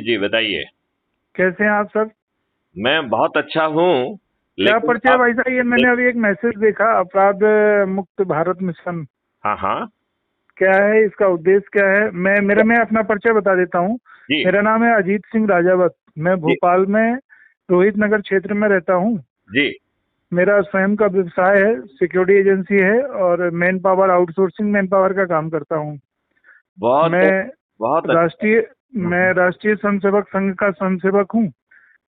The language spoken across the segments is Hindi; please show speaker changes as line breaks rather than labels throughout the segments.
जी बताइए।
कैसे हैं आप सब?
मैं बहुत अच्छा हूँ।
क्या
लेकिन
परिचय
आप
भाई साहब? ये मैंने अभी एक मैसेज देखा, अपराध मुक्त भारत मिशन।
हाँ हाँ
क्या है इसका उद्देश्य, क्या है? मैं अपना परिचय बता देता हूँ।
जी
मेरा नाम है अजीत सिंह राजावत। मैं
जी
भोपाल में रोहित नगर क्षेत्र में रहता हूँ।
जी।
मेरा स्वयं का व्यवसाय है, सिक्योरिटी एजेंसी है, और man power outsourcing man power का काम करता हूँ।
बहुत
मैं
बहुत अच्छा।
राष्ट्रीय मैं राष्ट्रीय स्वयंसेवक संघ का स्वयंसेवक हूँ।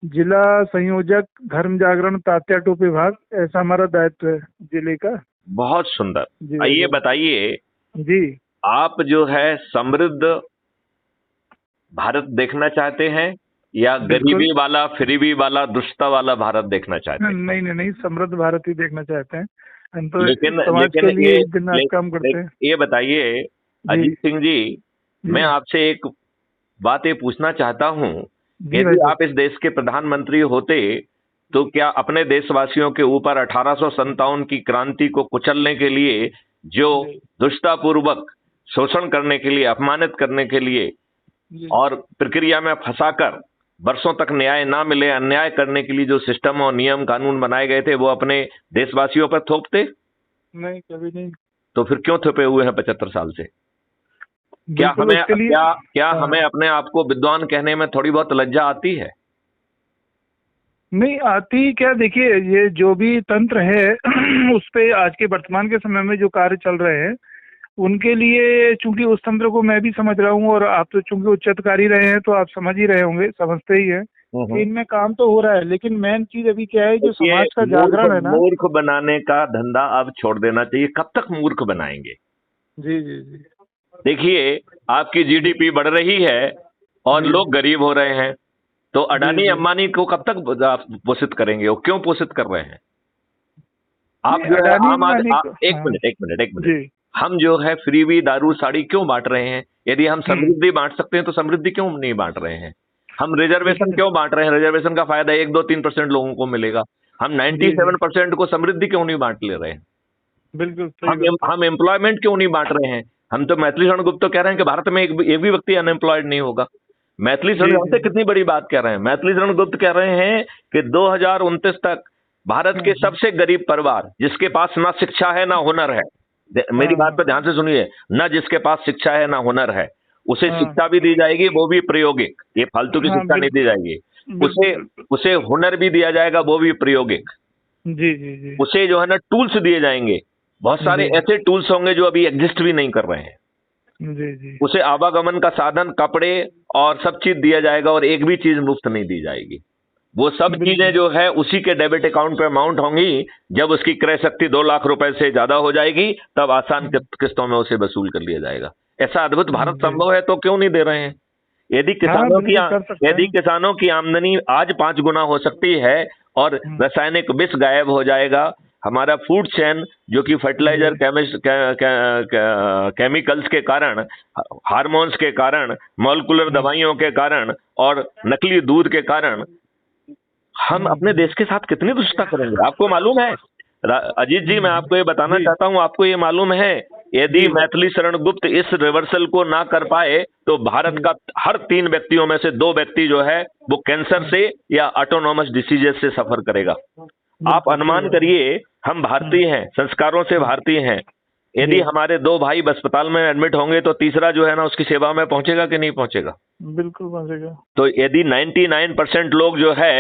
जिला संयोजक धर्म जागरण तात्या टोपे विभाग, ऐसा हमारा दायित्व है जिले का।
बहुत सुंदर।
जी भाई
आइए
साहब।
बताइए,
जी
आप जो है समृद्ध भारत देखना चाहते हैं या
बिल्कुल।
गरीबी वाला, फ्रीबी वाला, दुष्टता वाला भारत देखना चाहते हैं?
नहीं नहीं नहीं, समृद्ध भारत ही देखना चाहते हैं। हम तो
लेकिन
समाज
लेकिन
के लिए दिन रात
ले,
काम करते हैं।
ये बताइए
जी
अजीत सिंह जी,
जी
मैं आपसे एक बात ये पूछना चाहता हूं।
जी भाई
यदि
साहब।
आप इस देश के प्रधानमंत्री होते तो क्या अपने देशवासियों के ऊपर 1857 की क्रांति को कुचलने के लिए, जो
जी
दुष्टतापूर्वक शोषण करने के लिए, अपमानित करने के लिए
जी।
और प्रक्रिया में फंसाकर वर्षों तक न्याय ना मिले, अन्याय करने के लिए जो सिस्टम और नियम कानून बनाए गए थे, वो अपने देशवासियों पर थोपते?
नहीं, कभी नहीं।
तो फिर क्यों थोपे हुए हैं 75 साल से? क्या
बिल्कुल,
हमें
उसके लिए।
क्या क्या
हाँ।
हमें अपने आप को विद्वान कहने में थोड़ी बहुत लज्जा आती है?
नहीं आती क्या, देखिए ये जो भी तंत्र है उस पे आज के वर्तमान के समय में जो कार्य चल रहे हैं उनके लिए, चूंकि उस तंत्र को मैं भी समझ रहा हूँ, और आप तो चूंकि उच्च अधिकारी रहे हैं तो आप समझ ही रहे होंगे, समझते ही हैं कि इनमें काम तो हो रहा है, लेकिन मेन चीज अभी क्या है, जो
देखिए,
समाज का
मूर्ख
जागरण है ना।
मूर्ख बनाने का धंधा अब छोड़ देना चाहिए। कब तक मूर्ख बनाएंगे?
जी जी जी
देखिए, आपकी
जी
जीडीपी बढ़ रही है और
जी
लोग गरीब हो रहे हैं, तो
जी
अडानी
जी।
अंबानी को कब तक आप पोषित करेंगे? वो क्यों पोषित कर रहे हैं? आप
नहीं,
जो है
अडानी
आम
अंबानी
आदमी,
को,
एक
हाँ।
मिनट एक मिनट एक मिनट,
जी
हम जो है फ्रीबी दारू साड़ी क्यों बांट रहे हैं? यदि हम
हम्म।
समृद्धि बांट सकते हैं तो समृद्धि क्यों नहीं बांट रहे हैं? हम रिजर्वेशन
देखिए।
क्यों बांट रहे हैं? रिजर्वेशन का फायदा 1 2 3% लोगों को मिलेगा। हम
जी जी
97% को समृद्धि क्यों नहीं बांट ले रहे हैं?
बिल्कुल सही बात है।
हम एम्प्लॉयमेंट क्यों नहीं बांट रहे हैं? हम तो मैथिली शरण गुप्त तो कह रहे हैं कि भारत में एक भी व्यक्ति अनएम्प्लॉयड नहीं होगा। मैथिली शरण,
जी जी
जानते
जी।
कितनी बड़ी बात कह रहे हैं? मैथिली शरण गुप्त कह रहे हैं कि 2029 तक भारत के
हम्म।
सबसे गरीब परिवार, जिसके पास ना शिक्षा है ना हुनर है, मेरी
हाँ
बात
हाँ
पर ध्यान से सुनिए, ना जिसके पास शिक्षा है ना हुनर है, उसे
हाँ
शिक्षा भी दी जाएगी, वो भी प्रायोगिक, ये फालतू की
हाँ।
शिक्षा नहीं दी
बिल्कुल
जाएगी।
बिल्कुल
उसे
बिल्कुल।
उसे हुनर भी दिया जाएगा, वो भी प्रायोगिक।
जी जी जी
उसे जो है ना टूल्स दिए जाएंगे, बहुत सारे
जी
ऐसे टूल्स होंगे जो अभी एग्जिस्ट भी नहीं कर रहे हैं।
जी जी।
उसे आवागमन का साधन, कपड़े और सब चीज दिया जाएगा, और एक भी चीज मुफ्त नहीं दी जाएगी। वो सब चीजें
बिल्कुल।
जो है उसी के डेबिट अकाउंट पे अमाउंट होंगी। जब उसकी क्रय शक्ति 2 लाख रुपए से ज्यादा हो जाएगी, तब आसान
हम्म।
किस्तों में उसे वसूल कर लिया जाएगा। ऐसा अद्भुत भारत
जी।
संभव है तो क्यों नहीं दे रहे हैं? यदि
हाँ
किसानों की
बिल्कुल कर सकते
यदि
हैं।
किसानों की आमदनी आज 5 गुना हो सकती है और
हम्म।
रासायनिक विष गायब हो जाएगा, हमारा फूड चेन जो कि
जी
फर्टिलाइजर, केमिकल्स के कारण, हार्मोन्स के कारण, मॉलिक्यूलर
हम्म
दवाइयों के कारण और नकली दूध के कारण हम अपने
हम्म।
देश के साथ कितनी दुष्टता करेंगे? आपको मालूम है? अजीत जी, मैं आपको ये बताना
जी
चाहता हूं, आपको ये मालूम है, यदि
जी
मैथिली शरण गुप्त इस रिवर्सल को ना कर पाए तो भारत
जी।
का हर 3 व्यक्तियों में से 2 व्यक्ति जो है वो कैंसर
हम्म।
से या ऑटोनोमस डिसीजेस से सफर करेगा। आप
बिल्कुल सही
अनुमान
बात है।
करिए, हम
हम्म
भारतीय हैं, संस्कारों से
हम्म।
भारतीय हैं,
जी
यदि हमारे 2 भाई अस्पताल में एडमिट होंगे तो तीसरा जो है ना उसकी सेवा में पहुंचेगा कि नहीं पहुंचेगा?
बिल्कुल पहुंचेगा।
तो यदि 99% लोग जो है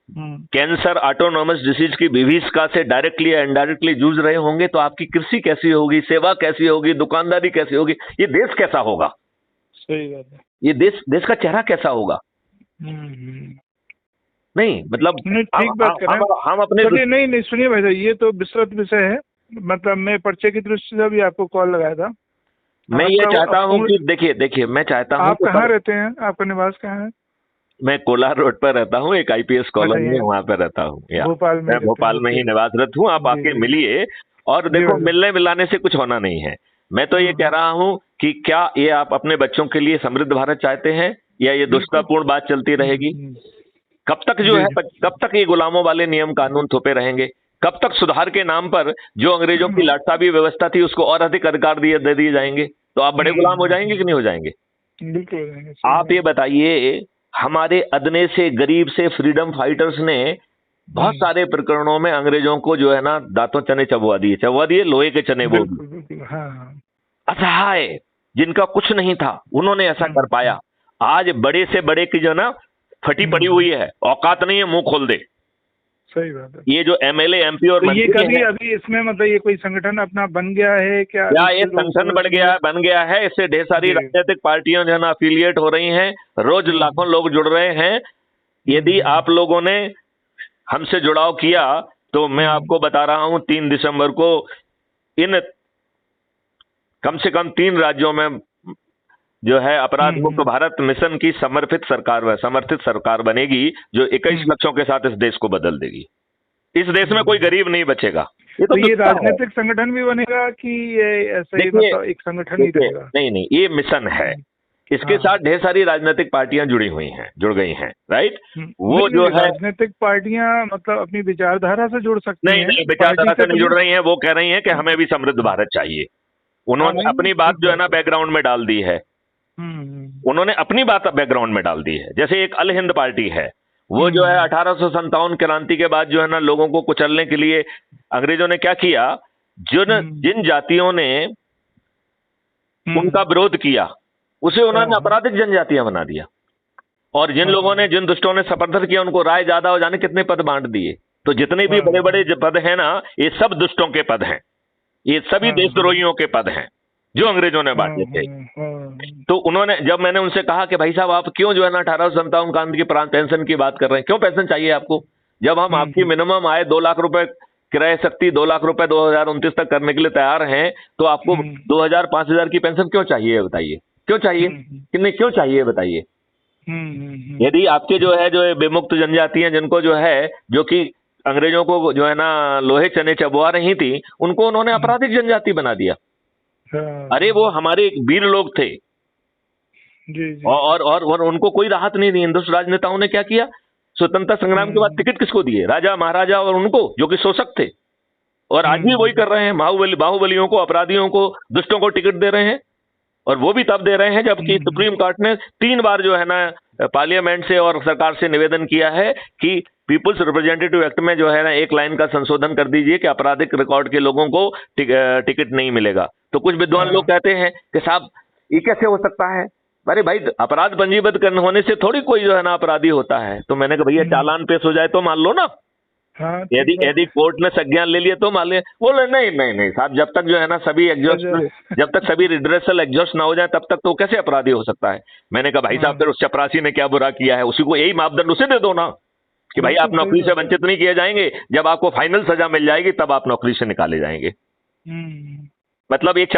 हम्म।
कैंसर, ऑटोनॉमस डिसीज की विभीषिका से डायरेक्टली या इनडायरेक्टली जूझ रहे होंगे, तो आपकी कृषि कैसी होगी, सेवा कैसी होगी, दुकानदारी कैसी होगी, ये देश कैसा होगा?
सही बात है।
ये देश देश का चेहरा कैसा होगा?
हम्म।
नहीं मतलब
नहीं,
हम
ठीक बात कर रहे हैं।
हम अपने
चलिए, नहीं नहीं, सुनिए भाई साहब, ये तो विस्तृत विषय है। मतलब मैं परिचय की दृष्टि से भी आपको कॉल लगाया था।
मैं ये
आपका
चाहता हूं
पूर्ण।
कि देखिए देखिए, मैं चाहता हूं
आप
कि
कहाँ रहते हैं? आपका निवास कहाँ है?
मैं कोलार रोड पर रहता हूं, एक आईपीएस
अच्छा,
कॉलोनी है,
ये
वहां पर रहता हूं। या
भोपाल में
मैं
ही रहते हैं?
भोपाल में
ओके।
ही निवासरत हूं, आप
जी
आके
जी
मिलिए। और
जी
देखो,
भाई साहब।
मिलने मिलाने से कुछ होना नहीं है। मैं तो ये कह
हम्म।
रहा हूं कि क्या ये आप अपने बच्चों के लिए समृद्ध भारत चाहते हैं, या ये
बिल्कुल।
दुष्टतापूर्ण बात चलती रहेगी?
हम्म।
कब तक जो
जी
है,
जी।
कब तक ये गुलामों वाले नियम कानून थोपे रहेंगे? कब तक सुधार के नाम पर जो अंग्रेजों की लाटसाबी व्यवस्था थी उसको और अधिक अधिकार दे दिए जाएंगे? तो आप बड़े गुलाम हो जाएंगे कि नहीं हो जाएंगे?
बिल्कुल हो जाएंगे, सही
आप
बात
ये
है।
बताइए, हमारे अदने से गरीब से फ्रीडम फाइटर्स ने बहुत सारे प्रकरणों में अंग्रेजों को जो है ना दांतों चने चबवा दिए, लोहे के चने वो भी।
बिल्कुल बिल्कुल, हाँ।
असहाय जिनका कुछ नहीं था उन्होंने ऐसा कर पाया। आज बड़े से बड़े की जो ना फटी पड़ी हुई है, औकात नहीं है मुंह खोल दे।
सही बात है।
ये जो एमएलए एमपी और
तो ये
मंत्री
कभी
हैं,
अभी इसमें मतलब ये कोई संगठन अपना बन गया है क्या?
क्या ये
इससे लोग
संगठन बन गया है? इससे ढेर सारी
जी।
राजनीतिक पार्टियां जो है ना अफिलिएट हो रही हैं, रोज लाखों लोग जुड़ रहे हैं। यदि आप लोगों ने हमसे जुड़ाव किया तो मैं आपको बता रहा हूं 3 दिसंबर को इन कम से कम 3 राज्यों में जो है अपराध मुक्त भारत मिशन की समर्थित सरकार बनेगी, जो 21 लक्षों के साथ इस देश को बदल देगी। इस देश में कोई गरीब नहीं बचेगा।
तो ये
दुष्टा है।
राजनीतिक संगठन भी बनेगा कि ये ऐसे ही
देखिए,
मतलब एक संगठन ही रहेगा?
नहीं, ये मिशन है। इसके साथ ढेर सारी राजनीतिक पार्टियां जुड़ गई हैं, राइट? वो जो है
राजनीतिक पार्टियां मतलब अपनी विचारधारा से जुड़ सकती हैं?
नहीं, विचारधारा से नहीं जुड़ रही हैं। वो कह रही हैं कि हमें भी समृद्ध भारत चाहिए। उन्होंने अपनी बात जो है ना बैकग्राउंड में डाल दी है। उन्होंने अपनी बात बैकग्राउंड में डाल दी है। जैसे एक अल हिंद पार्टी है, वो जो है 1857 क्रांति के बाद जो है ना लोगों को कुचलने के लिए अंग्रेजों ने क्या किया, जिन जातियों ने उनका विरोध किया उसे उन्होंने आपराधिक जनजातियां बना दिया, और जिन लोगों ने, जिन दुष्टों ने समर्थन किया उनको राय ज्यादा हो जाने कितने पद बांट दिए। तो जितने भी बड़े बड़े पद हैं ना, ये सब दुष्टों के पद हैं, ये सभी देशद्रोहियों के पद हैं जो अंग्रेजों ने बांटे थे। तो उन्होंने, जब मैंने उनसे कहा कि भाई साहब आप क्यों जो है ना 1857 क्रांति की पेंशन की बात कर रहे हैं, क्यों पेंशन चाहिए आपको, जब हम आपकी मिनिमम आय 2 लाख रुपए क्रय शक्ति 2 लाख रुपए 2029 तक करने के लिए तैयार हैं, तो आपको 2000 5000 की पेंशन क्यों चाहिए बताइए? क्यों चाहिए? कितने क्यों चाहिए बताइए? यदि आपके जो है जो विमुक्त जनजातियां जिनको जो है, जो कि अंग्रेजों को जो है ना लोहे चने चबवा रही थी, उनको उन्होंने आपराधिक जनजाति बना दिया। अरे वो हमारे वीर लोग थे।
जी।
और उनको कोई राहत नहीं दी। हिंदुस्तान राजनेताओं ने क्या किया, स्वतंत्रता संग्राम के बाद टिकट किसको दिए? राजा महाराजा और उनको, जो कि शोषक थे। और आज भी वही कर रहे हैं, बाहुबलियों को, अपराधियों को, दुष्टों को टिकट दे रहे हैं। और वो भी तब दे रहे हैं जबकि सुप्रीम कोर्ट ने 3 बार जो है ना पार्लियामेंट से और सरकार से निवेदन किया है कि पीपुल्स रिप्रेजेंटेटिव एक्ट में जो है ना एक लाइन का संशोधन कर दीजिए कि आपराधिक रिकॉर्ड के लोगों को टिकट नहीं मिलेगा। तो कुछ विद्वान लोग कहते हैं कि साहब ये कैसे हो सकता है? अरे भाई, अपराध पंजीबद्ध करने होने से थोड़ी कोई जो है ना अपराधी होता है। तो मैंने कहा भैया चालान पेश हो जाए तो मान लो ना। यदि कोर्ट ने संज्ञान ले लिया तो मान लिया। बोले नहीं साहब, जब तक जो है ना सभी जब तक सभी रिड्रेसल एग्जॉस्ट ना हो जाए तब तक तो कैसे अपराधी हो सकता है? मैंने कहा भाई साहब, फिर उस चपरासी ने क्या बुरा किया है? उसी को यही मापदंड उसे दे दो ना कि भाई आप नौकरी से वंचित नहीं किए जाएंगे, जब आपको फाइनल सजा मिल जाएगी तब आप नौकरी से निकाले जाएंगे। मतलब एक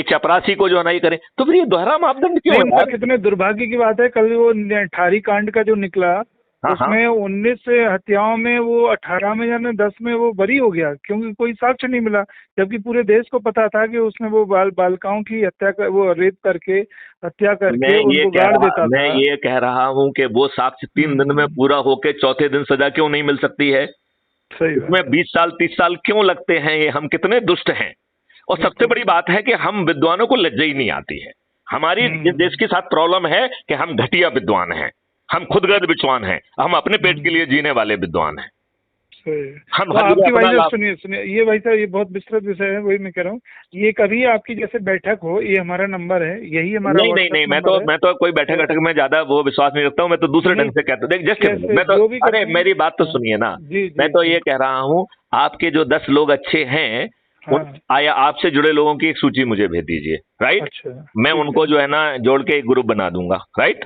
चपरासी को जो है ना ये करें, तो फिर ये दोहरा मापदंड क्यों है?
कितने दुर्भाग्य की बात है। कल वो ठारी कांड का जो निकला, उसमें 19 हत्याओं में वो 18 में या 10 में वो बरी हो गया, क्योंकि कोई साक्ष्य नहीं मिला, जबकि पूरे देश को पता था कि उसने वो बालिकाओं की वो रेप करके हत्या करके उनको गाड़ देता था।
मैं ये कह रहा हूँ कि वो साक्ष्य 3 दिन में पूरा होके चौथे दिन सजा क्यों नहीं मिल सकती है? इसमें 20 साल 30 साल क्यों लगते हैं? ये हम कितने दुष्ट हैं। और सबसे बड़ी बात है कि हम विद्वानों को लज्जा ही नहीं आती है। हमारी इस देश के साथ प्रॉब्लम है कि हम घटिया विद्वान हैं, हम खुदगर्द विद्वान हैं, हम अपने पेट के लिए जीने वाले विद्वान हैं।
हम आपकी भाई साहब सुनिए ये भाई साहब, ये बहुत विस्तृत विषय है, वही मैं कह रहा हूँ। ये कभी आपकी जैसे बैठक हो, ये हमारा नंबर है, यही हमारा
नहीं, मैं तो कोई बैठक में ज्यादा वो विश्वास नहीं रखता हूँ। मैं तो दूसरे ढंग से कहता हूँ। देख जस्ट मैं तो, अरे मेरी बात तो सुनिए ना। मैं तो ये कह रहा हूँ, आपके जो 10 लोग अच्छे हैं, आया आपसे जुड़े लोगों की एक सूची मुझे भेज दीजिए, राइट? मैं उनको जो है ना जोड़ के एक ग्रुप बना दूंगा, राइट?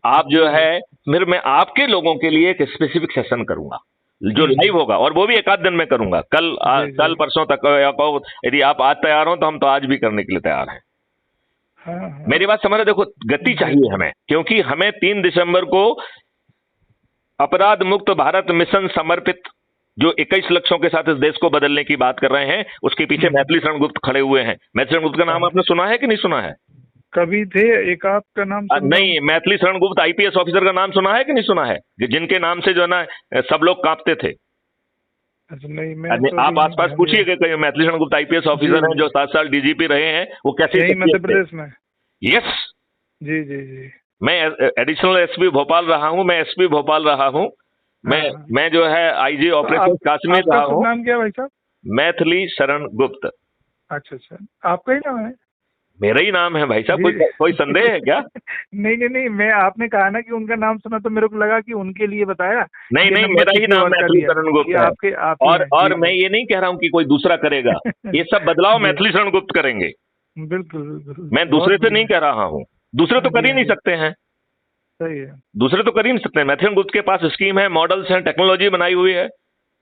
आप जो है, फिर मैं आपके लोगों के लिए एक स्पेसिफिक सेशन करूंगा जो लाइव होगा, और वो भी 1 आध दिन में करूंगा। कल परसों तक, यदि आप आज तैयार हो तो हम तो आज भी करने के लिए तैयार हैं। मेरी बात समझ रहे? देखो, गति चाहिए हमें, क्योंकि हमें 3 दिसंबर को अपराध मुक्त भारत मिशन समर्पित जो 21 लक्षों के साथ इस देश को बदलने की बात कर रहे हैं, उसके पीछे मैथिली शरण गुप्त खड़े हुए हैं। मैथिली शरण गुप्त का नाम आपने सुना है कि नहीं सुना है?
कभी थे, एक आपका नाम
नहीं, मैथिली शरण गुप्त IPS ऑफिसर का नाम सुना है कि नहीं सुना है? जिनके नाम से जो है ना सब लोग कांपते थे।
नहीं,
आप आसपास पूछिए कि मैथिली शरण गुप्त IPS ऑफिसर हैं जो 7 साल DGP रहे हैं, वो कैसे
मध्य प्रदेश में?
यस
जी।
मैं एडिशनल एसपी भोपाल रहा हूँ, मैं एसपी भोपाल रहा हूँ, मैं जो है आईजी ऑपरेशन काश्मीर रहा
आपका
हूँ।
नाम क्या है भाई साहब?
मैथिली शरण गुप्त।
अच्छा अच्छा, आपका ही नाम है?
मेरा ही नाम है भाई साहब,
जी।
कोई संदेह है क्या?
नहीं नहीं नहीं, मैं आपने कहा ना कि उनका नाम सुना तो मेरे को लगा कि उनके लिए बताया।
नहीं
ये
नहीं,
नंबर
मेरा ही
किसी
नाम
और का
मैथिली
लिया,
शरण गुप्त
ये
है।
आपके आप ही हैं।
और
जी
मैं ये नहीं कह रहा हूँ कि कोई दूसरा करेगा, ये सब बदलाव
जी,
मैथिली शरण गुप्त करेंगे।
बिल्कुल बिल्कुल,
मैं
बहुत
दूसरे से नहीं
बढ़िया।
कह रहा हूँ, दूसरे तो
हाँ
कर
जी
ही
हाँ
नहीं
जी,
सकते हैं,
सही है।
दूसरे तो कर ही नहीं सकते। मैथिली गुप्त के पास स्कीम है, मॉडल्स हैं, टेक्नोलॉजी बनाई हुई है।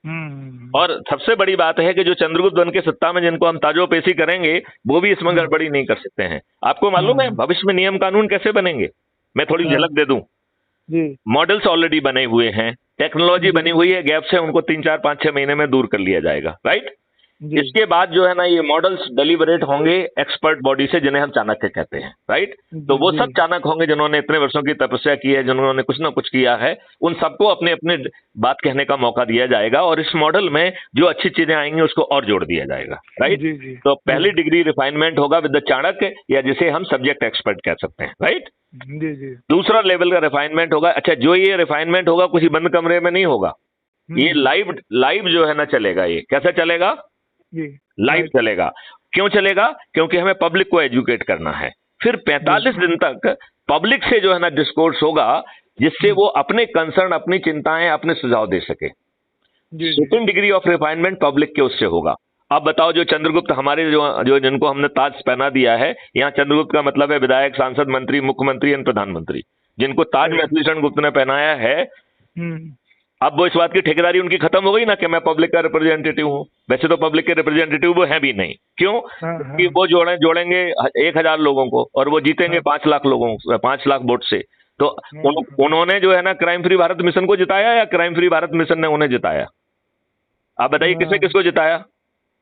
हम्म।
और सबसे बड़ी बात है कि जो चंद्रगुप्त बन के सत्ता में जिनको हम ताजोपेशी करेंगे, वो भी इसमें
हम्म,
गड़बड़ी नहीं कर सकते हैं। आपको मालूम है
हम्म,
भविष्य में नियम कानून कैसे बनेंगे? मैं थोड़ी
हाँ
झलक दे दूं।
जी
मॉडल्स ऑलरेडी बने हुए हैं, टेक्नोलॉजी
जी
बनी हुई है, गैप से उनको 3 4 5 6 महीने में दूर कर लिया जाएगा, राइट?
जी
इसके बाद जो है ना, ये मॉडल्स डेलिबरेट होंगे एक्सपर्ट बॉडी से, जिन्हें हम चाणक्य कहते हैं, राइट? तो
जी
वो
जी,
सब चाणक्य होंगे जिन्होंने इतने वर्षों की तपस्या की है, जिन्होंने कुछ ना कुछ किया है। उन सबको अपने अपने बात कहने का मौका दिया जाएगा, और इस मॉडल में जो अच्छी चीजें आएंगी उसको और जोड़ दिया जाएगा, राइट?
जी जी
तो
जी
पहली डिग्री रिफाइनमेंट होगा विद द चाणक्य, या जिसे हम सब्जेक्ट एक्सपर्ट कह सकते हैं, राइट?
जी जी,
दूसरा लेवल का रिफाइनमेंट होगा। अच्छा, जो ये रिफाइनमेंट होगा किसी बंद कमरे में नहीं होगा, ये लाइव लाइव जो है ना चलेगा। ये कैसे चलेगा?
जी
लाइव चलेगा। क्यों चलेगा? क्योंकि हमें पब्लिक को एजुकेट करना है। फिर 45 दिन तक पब्लिक से जो है ना डिस्कोर्स होगा, जिससे वो अपने कंसर्न, अपनी चिंताएं, अपने सुझाव दे सके।
जी जी,
second degree of refinement public के उससे होगा। अब बताओ, जो चंद्रगुप्त हमारे जो जो जिनको हमने ताज पहना दिया है, यहाँ चंद्रगुप्त का मतलब है विधायक, सांसद, मंत्री, मुख्यमंत्री एंड प्रधानमंत्री, जिनको ताज
सही।
मैथिली शरण गुप्त ने पहनाया है।
हम्म,
अब वो इस बात की ठेकेदारी उनकी खत्म हो गई ना कि मैं पब्लिक का रिप्रेजेंटेटिव हूं। वैसे तो पब्लिक के रिप्रेजेंटेटिव वो है भी नहीं। क्यों?
हाँ
क्योंकि
हाँ
वो जोड़ेंगे 1,000 लोगों को, और वो जीतेंगे
हाँ
5 लाख लोगों, 5 लाख वोट से। तो
हाँ हाँ,
उन्होंने जो है ना क्राइम फ्री भारत मिशन को जिताया, या क्राइम फ्री भारत मिशन ने उन्हें जिताया? आप बताइए किसने
हाँ,
किसको जिताया?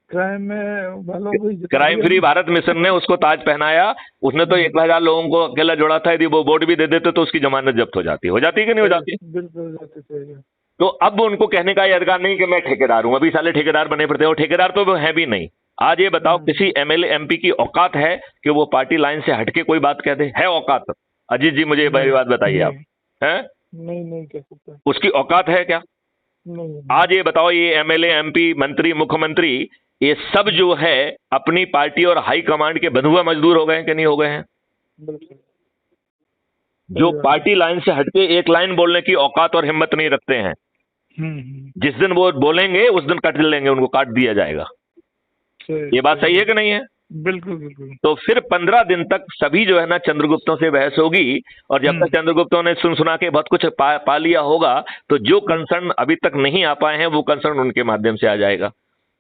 क्राइम में वालों को ही जिता
क्राइम
दिया
फ्री
ना।
भारत मिशन ने उसको ताज पहनाया। उसने तो 1,000 लोगों को अकेला जोड़ा था। यदि वो वोट भी दे देते तो उसकी जमानत जब्त हो जाती कि नहीं हो
सही,
जाती?
बिल्कुल जाते सही है।
तो अब उनको कहने का ये अधिकार नहीं कि मैं ठेकेदार हूं। अभी साले ठेकेदार बने पड़ते हैं, और ठेकेदार तो वो है भी नहीं। आज ये बताओ, किसी एमएलए एमपी की औकात है कि वो पार्टी लाइन से हटके कोई बात कह दे? है औकात? अजीत जी, मुझे ये
नहीं
बात बताइए आप।
नहीं
हैं?
नहीं, नहीं कह सकता।
उसकी औकात है क्या?
नहीं
आज ये बताओ, ये एमएलए एमपी मंत्री मुख्यमंत्री, ये सब जो है अपनी पार्टी और हाई कमांड के बंधुआ मजदूर हो गए हैं कि नहीं हो गए हैं?
बिल्कुल
जो
सही बात है।
पार्टी लाइन से हटके एक लाइन बोलने की औकात और हिम्मत नहीं रखते हैं, जिस दिन वो बोलेंगे उस दिन कट लेंगे, उनको काट दिया जाएगा।
सही
ये बात सही है कि नहीं है?
बिल्कुल बिल्कुल।
तो फिर 15 दिन तक सभी जो है ना चंद्रगुप्तों से बहस होगी, और जब तक चंद्रगुप्तों ने सुन सुना के बहुत कुछ पा लिया होगा, तो जो कंसर्न अभी तक नहीं आ पाए हैं वो कंसर्न उनके माध्यम से आ जाएगा।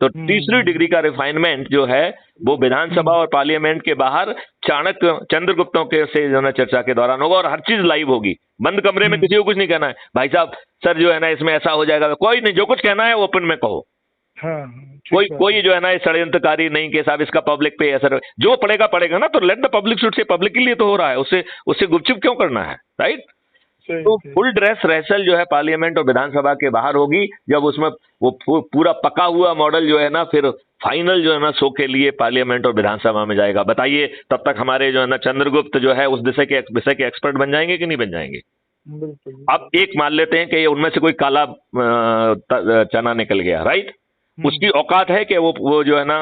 तो तीसरी डिग्री का रिफाइनमेंट जो है वो विधानसभा और पार्लियामेंट के बाहर चाणक्य चंद्रगुप्तों के से जो है ना चर्चा के दौरान होगा, और हर चीज लाइव होगी। बंद कमरे में किसी को कुछ नहीं कहना है, भाई साहब सर जो है ना इसमें ऐसा हो जाएगा, कोई नहीं। जो कुछ कहना है ओपन में कहो।
हाँ,
कोई जो है ना षड्यंत्रकारी नहीं कि साहब इसका पब्लिक पे असर, जो पड़ेगा पड़ेगा ना। तो let the public should say, public के लिए तो हो रहा है, उससे गुपचुप क्यों करना है, राइट? तो फुल ड्रेस रिहर्सल जो है पार्लियामेंट और विधानसभा के बाहर होगी, जब उसमें वो पूरा पका हुआ मॉडल जो है ना फिर फाइनल जो है ना शो के लिए पार्लियामेंट और विधानसभा में जाएगा। बताइए, तब तक हमारे जो है ना चंद्रगुप्त जो है उस विषय के एक्सपर्ट बन जाएंगे कि नहीं बन जाएंगे?
बिल्कुल।
अब एक मान लेते हैं कि ये उनमें से कोई काला चना निकल गया, राइट? उसकी औकात है कि वो जो है ना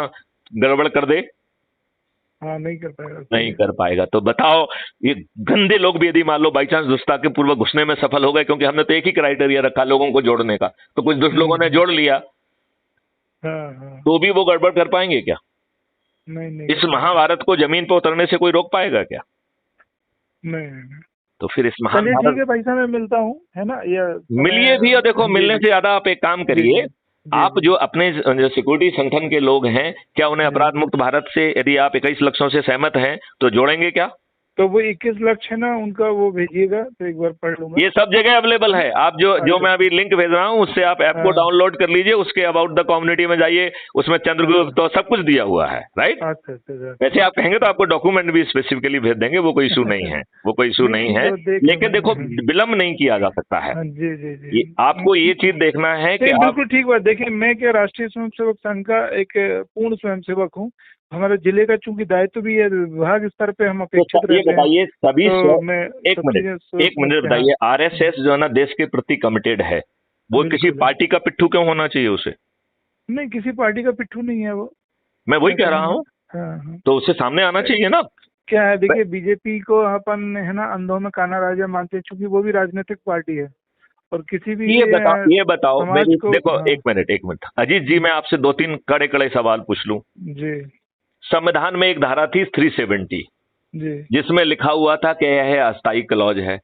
गड़बड़ कर दे?
हाँ, नहीं कर पाएगा।
नहीं कर पाएगा। तो बताओ, ये गंदे लोग भी यदि मान लो बाई चांस दुष्टा पूर्वक घुसने में सफल हो गए, क्योंकि हमने तो एक ही क्राइटेरिया रखा लोगों को जोड़ने का, तो कुछ दुष्ट लोगों ने जोड़ लिया,
हाँ,
तो भी वो गड़बड़ कर पाएंगे क्या?
नहीं नहीं
इस महाभारत को जमीन पर उतरने से कोई रोक पाएगा क्या?
नहीं।
तो फिर इस
चलिए ठीक
महाभारत,
है भाई साहब, मैं मिलता हूँ, है ना? या
मिलिए भी। और देखो, मिलने से ज्यादा आप एक काम करिए, आप जो अपने जो सिक्योरिटी संगठन के लोग हैं, क्या उन्हें अपराध मुक्त भारत से यदि आप 21 लक्ष्यों से सहमत हैं तो जोड़ेंगे क्या?
तो वो 21 लक्ष्य है ना उनका, वो भेजिएगा तो एक बार पढ़ लूंगा।
ये सब जगह अवेलेबल है। आप जो मैं अभी लिंक भेज रहा हूँ उससे आप ऐप को डाउनलोड कर लीजिए, उसके अबाउट द कम्युनिटी में जाइए, उसमें चंद्रगुप्त तो सब कुछ दिया हुआ है, राइट?
अच्छा।
वैसे आप कहेंगे तो आपको डॉक्यूमेंट भी स्पेसिफिकली भेज देंगे, वो कोई इशू नहीं है, वो कोई इशू नहीं है। लेकिन देखो, विलंब नहीं किया जा सकता है।
जी जी जी,
आपको ये चीज देखना है कि
बिल्कुल ठीक बात। देखिए, मैं क्या राष्ट्रीय स्वयंसेवक संघ का एक पूर्ण स्वयंसेवक हूँ, हमारे जिले का चूंकि दायित्व भी है, विभाग स्तर पे हम
तो
अपेक्षित
ये
रहते हैं,
बताइए सभी
तो मैं
एक
सब चीजें
मिनट
सोच समझ के, हाँ
बताइए, आरएसएस जो है ना देश के प्रति कमिटेड है, वो किसी
बिल्कुल है।
पार्टी का पिट्ठू क्यों होना चाहिए उसे?
नहीं, किसी पार्टी का पिट्ठू नहीं है वो,
मैं वही कह
ऐसा
रहा
नहीं है।
हूँ,
हाँ हाँ।
तो उसे सामने आना चाहिए ना।
क्या है, देखिए बीजेपी को अपन है ना अंधों में काना राजा मानते हैं, चूंकि वो भी राजनीतिक पार्टी है, और किसी भी
ये बताओ
समाज
मेरी,
को,
देखो
हाँ
एक मिनट अजीत जी, मैं आपसे दो तीन कड़े कड़े सवाल पूछ लूं।
जी
संविधान में एक धारा थी 370,
जी,
जिसमें लिखा हुआ था कि यह अस्थायी क्लॉज है,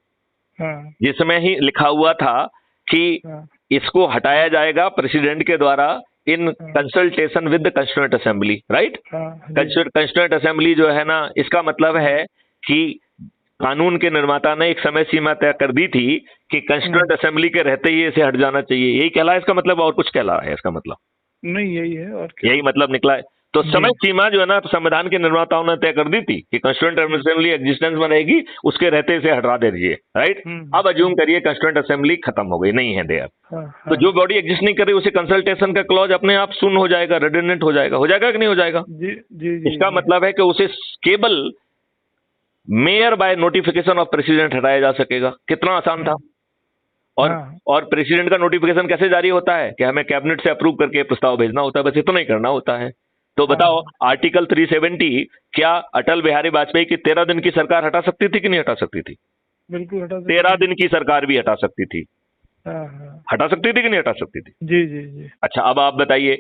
हाँ
जिसमें ही लिखा हुआ था कि
हाँ
इसको हटाया जाएगा प्रेसिडेंट के द्वारा इन
हाँ
consultation with the constituent assembly, right?
हाँ जी,
कंस्टिट्यूएंट असेंबली जो है ना, इसका मतलब है कि कानून के निर्माता ने एक समय सीमा तय कर दी थी कि कंस्टिट्यूएंट असेंबली के रहते ही इसे हट जाना चाहिए। यही कहला है इसका मतलब, और कुछ कहला है इसका मतलब?
नहीं यही है, और क्या।
यही मतलब निकला है। तो
जी
समय सीमा जो है ना, तो संविधान के निर्माताओं ने तय कर दी थी कि कंस्टिट्यूएंट असेंबली एग्जिस्टेंस में रहेगी, उसके रहते इसे हटा दीजिए, राइट? अब अज्यूम करिए कंस्टिट्यूएंट असेंबली खत्म हो गई, नहीं है देयर,
हाँ
तो
हाँ
जो बॉडी एग्जिस्ट नहीं कर रही उसे कंसल्टेशन का क्लॉज अपने आप शून्य हो जाएगा, रिडंडेंट हो जाएगा कि नहीं हो जाएगा?
जी जी जी
इसका
जी,
मतलब है कि उसे केवल mayor by notification of president हटाया जा सकेगा। कितना आसान था। और
हाँ
और प्रेसिडेंट का नोटिफिकेशन कैसे जारी होता है कि हमें कैबिनेट से अप्रूव करके प्रस्ताव भेजना होता है, बस इतना ही करना होता है। तो बताओ, आर्टिकल 370 क्या अटल बिहारी वाजपेयी की 13 दिन की सरकार हटा सकती थी कि नहीं हटा सकती थी?
बिल्कुल हटा सकते
13
हैं।
दिन की सरकार भी हटा सकती थी।
हाँ हाँ
हटा सकती थी कि नहीं हटा सकती थी?
जी जी जी,
अच्छा, अब आप बताइए,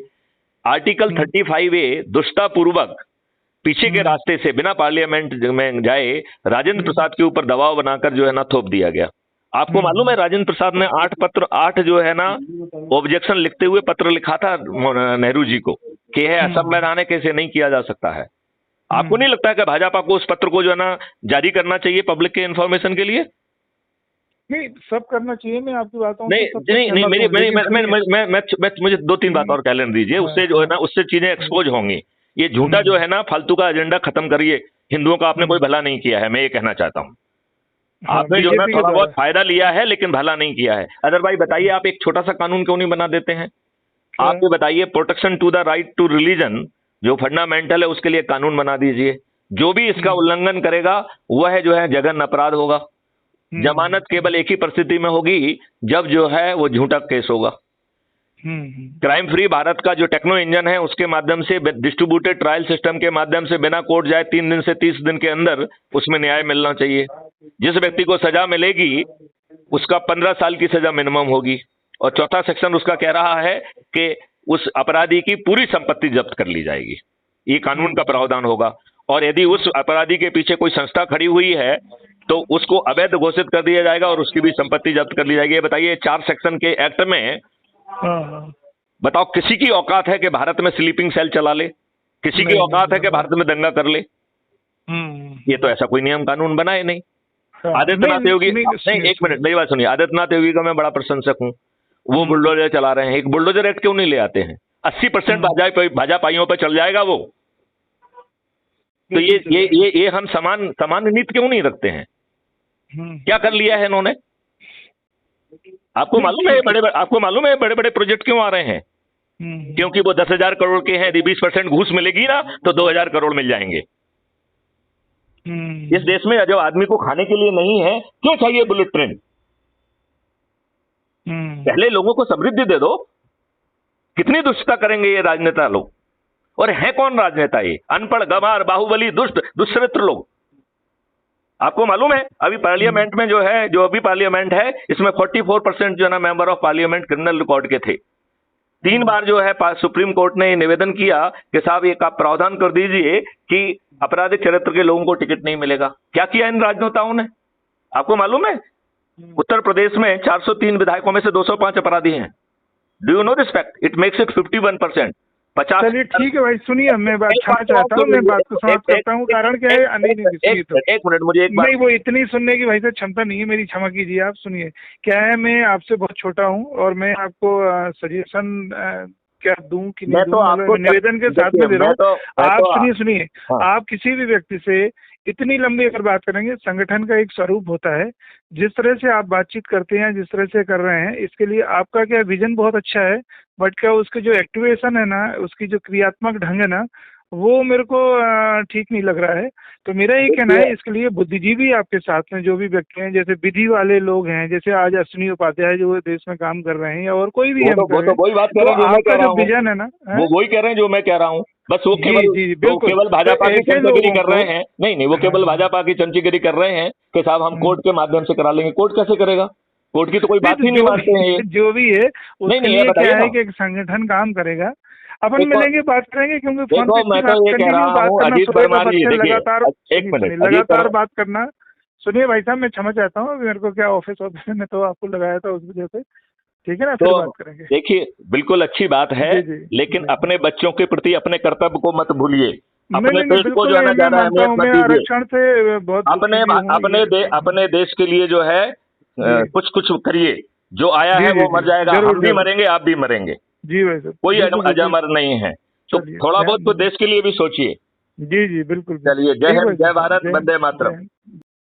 आर्टिकल 35A दुष्टापूर्वक पीछे के रास्ते से बिना पार्लियामेंट में जाए राजेंद्र प्रसाद के ऊपर दबाव बनाकर जो है ना थोप दिया गया। आपको मालूम है राजेंद्र प्रसाद ने 8 जो है ना ऑब्जेक्शन लिखते हुए पत्र लिखा था नेहरू जी को कि यह असंवैधानिक, कैसे नहीं किया जा सकता है। आपको नहीं लगता है कि भाजपा को उस पत्र को जो है ना जारी करना चाहिए पब्लिक के इंफॉर्मेशन के लिए?
नहीं सब करना चाहिए, मैं आपकी बातों
नहीं
से सब
नहीं नहीं,
सहमत
मेरी
हूँ,
मेरी
लेकिन
मैं मुझे दो तीन बात और कहने दीजिए, उससे जो है ना, उससे चीजें एक्सपोज होंगी। ये झूठा जो है ना फालतू का एजेंडा खत्म करिए। हिंदुओं का आपने कोई भला नहीं किया है, मैं ये कहना चाहता हूँ। आपने जो है ना
बीजेपी के
थोड़ा बहुत
द्वारा।
फायदा लिया है, लेकिन भला नहीं किया है। अदर भाई बताइए, आप एक छोटा सा कानून क्यों नहीं बना देते हैं? आप ये बताइए, protection to the right to religion जो फंडामेंटल है, उसके लिए कानून बना दीजिए। जो भी इसका उल्लंघन करेगा वह जो है जघन्य अपराध होगा। जमानत केवल एक ही परिस्थिति में होगी, जब जो है वो झूठा केस होगा। क्राइम फ्री भारत का जो टेक्नो इंजन है, उसके माध्यम से डिस्ट्रीब्यूटेड ट्रायल सिस्टम के माध्यम से बिना कोर्ट जाए 3 दिन से 30 दिन के अंदर उसमें न्याय मिलना चाहिए। जिस व्यक्ति को सजा मिलेगी उसका 15 साल की सजा मिनिमम होगी। और चौथा सेक्शन उसका कह रहा है कि उस अपराधी की पूरी संपत्ति जब्त कर ली जाएगी। ये कानून का प्रावधान होगा। और यदि उस अपराधी के पीछे कोई संस्था खड़ी हुई है तो उसको अवैध घोषित कर दिया जाएगा और उसकी भी संपत्ति जब्त कर ली जाएगी। ये बताइए, 4 सेक्शन के एक्ट में बताओ, किसी की औकात है कि भारत में स्लीपिंग सेल चला ले? किसी की औकात है कि भारत में दंगा कर ले? ये तो ऐसा कोई नियम कानून बना ही नहीं। आदित्यनाथ योगी, नहीं एक मिनट मेरी बात सुनिए, आदित्यनाथ योगी का मैं बड़ा प्रशंसक हूं। वो बुलडोजर चला रहे हैं, एक बुलडोजर एक्ट क्यों नहीं ले आते हैं? 80% भाजपाइयों पर चल जाएगा वो। तो ये हम समान नीति क्यों नहीं रखते हैं? क्या कर लिया है इन्होंने? आपको मालूम है बड़े बड़े प्रोजेक्ट क्यों आ रहे हैं? क्योंकि वो 10,000 करोड़ के हैं। यदि 20% घूस मिलेगी ना तो 2,000 करोड़ मिल जाएंगे। इस देश में जो आदमी को खाने के लिए नहीं है, क्यों चाहिए बुलेट ट्रेन? पहले लोगों को समृद्धि दे दो। कितनी दुष्टता करेंगे ये राजनेता लोग? और है कौन राजनेता? ये अनपढ़, गंवार, बाहुबली, दुष्चरित्र लोग। आपको मालूम है अभी पार्लियामेंट में जो है, जो अभी पार्लियामेंट है, इसमें 44% जो है ना member of parliament criminal record के थे। 3 बार जो है सुप्रीम कोर्ट ने निवेदन किया कि साहब एक आप प्रावधान कर दीजिए कि आपराधिक चरित्र के लोगों को टिकट नहीं मिलेगा। क्या किया इन राजनेताओं ने? आपको मालूम है उत्तर प्रदेश में 403 विधायकों में से 205 अपराधी हैं। Do you know this fact? It makes it 51%। 50।
चलिए ठीक है भाई, सुनिए मैं बात क्षमा चाहता हूँ, मैं बात को समाप्त करता हूँ। कारण क्या है,
एक मिनट मुझे एक बात,
नहीं वो इतनी सुनने की भाई साहब क्षमता नहीं है मेरी, क्षमा कीजिए। आप सुनिए, क्या है, मैं आपसे बहुत छोटा हूँ और मैं आपको सजेशन क्या दूं कि नहीं दूं, मतलब निवेदन के साथ में दे रहा हूँ। आप सुनिए, आप किसी भी व्यक्ति से इतनी लंबी अगर बात करेंगे, संगठन का एक स्वरूप होता है, जिस तरह से आप बातचीत करते हैं, जिस तरह से कर रहे हैं, इसके लिए आपका क्या विजन बहुत अच्छा है, बट क्या उसके जो एक्टिवेशन है ना, उसकी जो क्रियात्मक ढंग है ना, वो मेरे को ठीक नहीं लग रहा है। तो मेरा ये कहना है, इसके लिए बुद्धिजीवी आपके साथ में जो भी व्यक्ति हैं, जैसे विधि वाले लोग हैं, जैसे आज अश्विनी उपाध्याय जो देश में काम कर रहे हैं, या और कोई भी
वो
हम
तो
करें,
वही बात कर
तो
रहे हैं जो मैं
आपका
कह रहा
जो
हूँ।
विजन है ना,
वो वही कह रहे हैं जो मैं कह रहा हूँ। बस वो
जी
केवल
जी
वो
बिल्कुल।
केवल
तो
भाजपा की
ऐसे
चमचागिरी
लोगों
कर रहे
को,
हैं। नहीं नहीं, वो
हाँ
केवल
हाँ,
भाजपा की चमचागिरी कर रहे हैं कि साहब हम कोर्ट के माध्यम से करा लेंगे। कोर्ट कैसे करेगा? कोर्ट की तो कोई
नहीं
बात
तो
ही नहीं मानते हैं ये।
जो भी है
नहीं
उसके
नहीं, ये
लिए क्या
बताइए
है
ना।
कि एक संगठन काम करेगा। अपन
देखो
मिलेंगे, बात करेंगे, क्योंकि फोन
देखो,
पे
मैं
इतनी
तो
बात
ये कह
कंटिन्यू
रहा
बात
हूँ
करना
अजीत
सुबह का
परमार जी,
बच्चे
देखिए
लगातार,
एक
सुनिए
मिनट,
सुनिए,
अजीत
लगातार
पर
बात करना। सुनिए भाई साहब, मैं क्षमा चाहता हूँ, अभी मेरे को क्या ऑफिस में तो आपको लगाया था उस वजह से। ठीक है ना, फिर
तो
बात करेंगे।
देखिए, बिल्कुल अच्छी बात है,
जी जी
लेकिन
जी।
अपने बच्चों के प्रति अपने कर्तव्य को मत भूलिए।
नहीं
अपने
नहीं नहीं,
देश को
बिल्कुल
जो है ना
मैं
ज्यादा
मानता
अहमियत
हूँ,
मत
मैं
दीजिए।
आरक्षण से बहुत दुखी
अपने
भी हूँ ये।
अपने देश के लिए जो है
जी
कुछ कुछ करिए। जो आया
जी
है
जी
वो
जी,
मर जाएगा,
जरूर
हम भी
जरूर।
मरेंगे, आप भी मरेंगे।
जी भाई साहब,
कोई
बिल्कुल बिल्कुल।
अजमर नहीं है। तो
चलिए,
थोड़ा बहुत तो
ध्यान।
देश के लिए भी सोचिए।
जी जी बिल्कुल बिल्कुल।
चलिए, जय
ठीक
हिंद,
भाई
जय
साहब,
भारत,
जय
वंदे
जय
मातरम।
हिंद।